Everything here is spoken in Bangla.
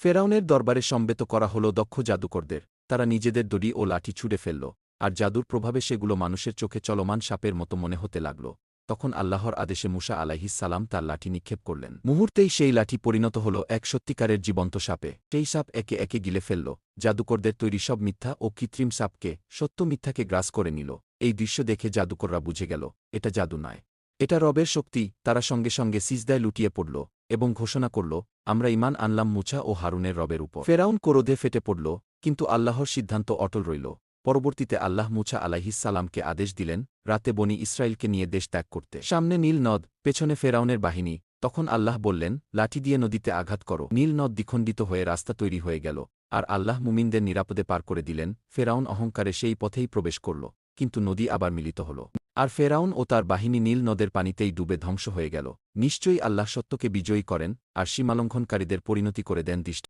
ফেরাউনের দরবারে সমবেত করা হল দক্ষ জাদুকরদের। তারা নিজেদের দড়ি ও লাঠি ছুঁড়ে ফেলল, আর জাদুর প্রভাবে সেগুলো মানুষের চোখে চলমান সাপের মতো মনে হতে লাগল। তখন আল্লাহর আদেশে মূসা আলাইহিস সালাম তার লাঠি নিক্ষেপ করলেন। মুহূর্তেই সেই লাঠি পরিণত হল এক সত্যিকারের জীবন্ত সাপে। সেই সাপ একে একে গিলে ফেলল জাদুকরদের তৈরি সব মিথ্যা ও কৃত্রিম সাপকে, সত্য মিথ্যাকে গ্রাস করে নিল। এই দৃশ্য দেখে জাদুকররা বুঝে গেল, এটা জাদু নয়, এটা রবের শক্তি। তারা সঙ্গে সঙ্গে সিজদায় লুটিয়ে পড়ল এবং ঘোষণা করল, আমরা ঈমান আনলাম মুছা ও হারুনের রবের উপর। ফেরাউন ক্রোধে ফেটে পড়ল, কিন্তু আল্লাহর সিদ্ধান্ত অটল রইল। পরবর্তীতে আল্লাহ মুছা আলাইহিস সালামকে আদেশ দিলেন রাতে বনি ইসরায়েলকে নিয়ে দেশ ত্যাগ করতে। সামনে নীল নদ, পেছনে ফেরাউনের বাহিনী। তখন আল্লাহ বললেন, লাঠি দিয়ে নদীতে আঘাত করো। নীল নদ দ্বিখণ্ডিত হয়ে রাস্তা তৈরি হয়ে গেল, আর আল্লাহ মুমিনদের নিরাপদে পার করে দিলেন। ফেরাউন অহংকারে সেই পথেই প্রবেশ করল, কিন্তু নদী আবার মিলিত হল, আর ফেরাউন ও তার বাহিনী নীল নদের পানিতেই ডুবে ধ্বংস হয়ে গেল। নিশ্চয়ই আল্লাহ সত্যকে বিজয়ী করেন, আর সীমালঙ্ঘনকারীদের পরিণতি করে দেন দৃষ্ট।